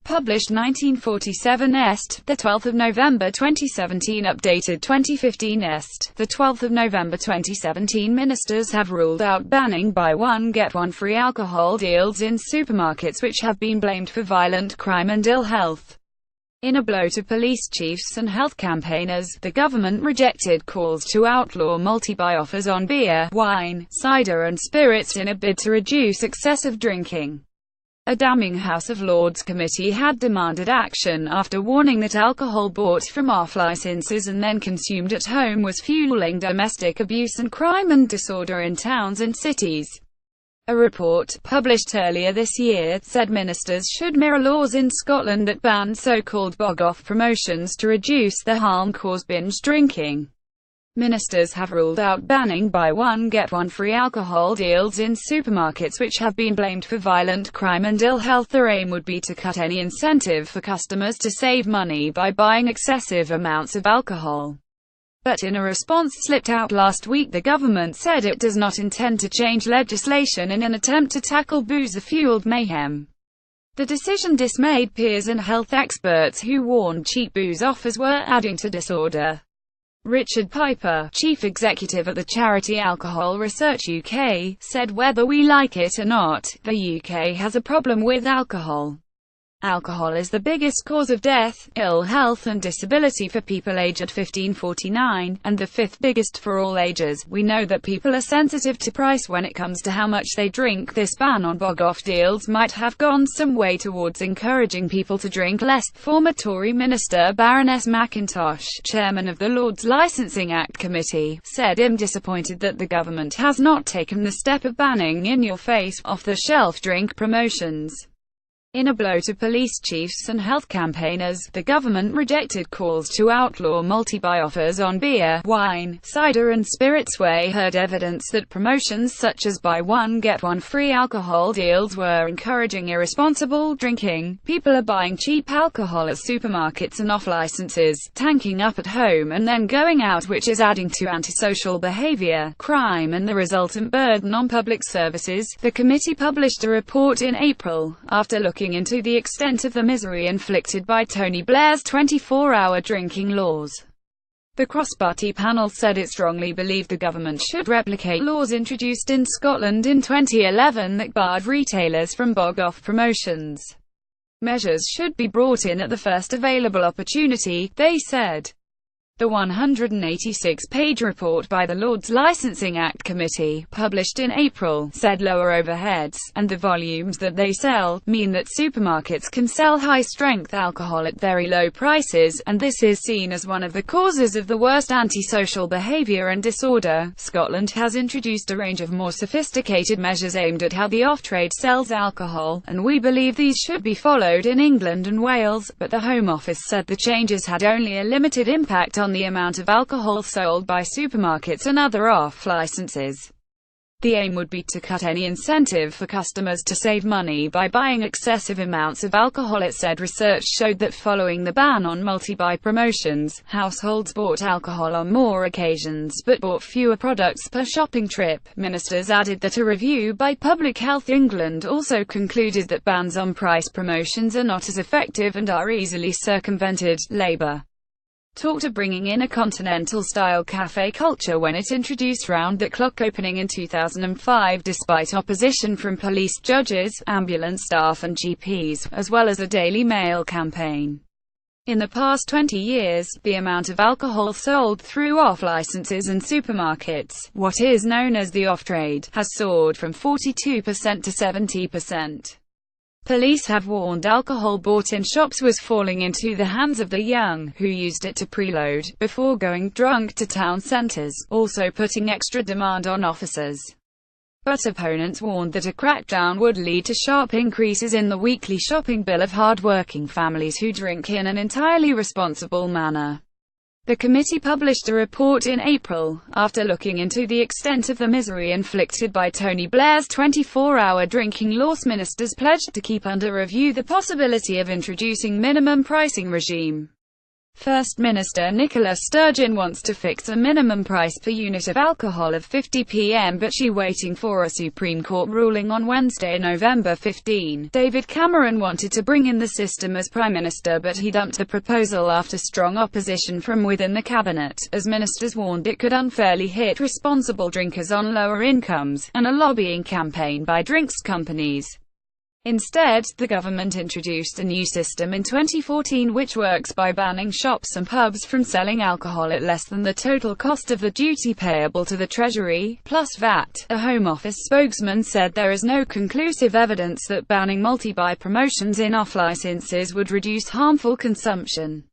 published 1947 Est, the 12th of November 2017, updated 2015 Est, the 12th of November 2017. Ministers have ruled out banning buy one get one free alcohol deals in supermarkets, which have been blamed for violent crime and ill health. In a blow to police chiefs and health campaigners, the government rejected calls to outlaw multi-buy offers on beer, wine, cider and spirits in a bid to reduce excessive drinking. A damning House of Lords committee had demanded action after warning that alcohol bought from off-licenses and then consumed at home was fueling domestic abuse and crime and disorder in towns and cities. A report, published earlier this year, said ministers should mirror laws in Scotland that ban so-called bog-off promotions to reduce the harm caused binge drinking. Ministers have ruled out banning buy one get one free alcohol deals in supermarkets, which have been blamed for violent crime and ill health. Their aim would be to cut any incentive for customers to save money by buying excessive amounts of alcohol. But in a response slipped out last week, the government said it does not intend to change legislation in an attempt to tackle boozer-fueled mayhem. The decision dismayed peers and health experts who warned cheap booze offers were adding to disorder. Richard Piper, chief executive at the charity Alcohol Research UK, said whether we like it or not, the UK has a problem with alcohol. Alcohol is the biggest cause of death, ill health and disability for people aged 15–49, and the fifth biggest for all ages. We know that people are sensitive to price when it comes to how much they drink. This ban on bog-off deals might have gone some way towards encouraging people to drink less. Former Tory minister Baroness McIntosh, chairman of the Lords Licensing Act Committee, said I'm disappointed that the government has not taken the step of banning in-your-face, off-the-shelf drink promotions. In a blow to police chiefs and health campaigners, the government rejected calls to outlaw multi-buy offers on beer, wine, cider and spirits. We heard evidence that promotions such as buy one get one free alcohol deals were encouraging irresponsible drinking. People are buying cheap alcohol at supermarkets and off-licenses, tanking up at home and then going out, which is adding to antisocial behavior, crime and the resultant burden on public services. The committee published a report in April, after looking into the extent of the misery inflicted by Tony Blair's 24-hour drinking laws. The cross-party panel said it strongly believed the government should replicate laws introduced in Scotland in 2011 that barred retailers from bog-off promotions. Measures should be brought in at the first available opportunity, they said. The 186-page report by the Lords Licensing Act Committee, published in April, said lower overheads, and the volumes that they sell, mean that supermarkets can sell high-strength alcohol at very low prices, and this is seen as one of the causes of the worst antisocial behaviour and disorder. Scotland has introduced a range of more sophisticated measures aimed at how the off-trade sells alcohol, and we believe these should be followed in England and Wales, but the Home Office said the changes had only a limited impact on the amount of alcohol sold by supermarkets and other off-licenses. The aim would be to cut any incentive for customers to save money by buying excessive amounts of alcohol, it said. Research showed that following the ban on multi-buy promotions, households bought alcohol on more occasions but bought fewer products per shopping trip. Ministers added that a review by Public Health England also concluded that bans on price promotions are not as effective and are easily circumvented. Labour talked of bringing in a continental-style cafe culture when it introduced round-the-clock opening in 2005, despite opposition from police, judges, ambulance staff and GPs, as well as a Daily Mail campaign. In the past 20 years, the amount of alcohol sold through off-licenses and supermarkets, what is known as the off-trade, has soared from 42% to 70%. Police have warned alcohol bought in shops was falling into the hands of the young, who used it to preload, before going drunk to town centres, also putting extra demand on officers. But opponents warned that a crackdown would lead to sharp increases in the weekly shopping bill of hard-working families who drink in an entirely responsible manner. The committee published a report in April, after looking into the extent of the misery inflicted by Tony Blair's 24-hour drinking laws. Ministers pledged to keep under review the possibility of introducing minimum pricing regime First Minister Nicola Sturgeon wants to fix a minimum price per unit of alcohol of 50 p.m, but she's waiting for a Supreme Court ruling on Wednesday, November 15. David Cameron wanted to bring in the system as Prime Minister, but he dumped the proposal after strong opposition from within the cabinet, as ministers warned it could unfairly hit responsible drinkers on lower incomes, and a lobbying campaign by drinks companies. Instead, the government introduced a new system in 2014 which works by banning shops and pubs from selling alcohol at less than the total cost of the duty payable to the Treasury, plus VAT. A Home Office spokesman said there is no conclusive evidence that banning multi-buy promotions in off-licenses would reduce harmful consumption.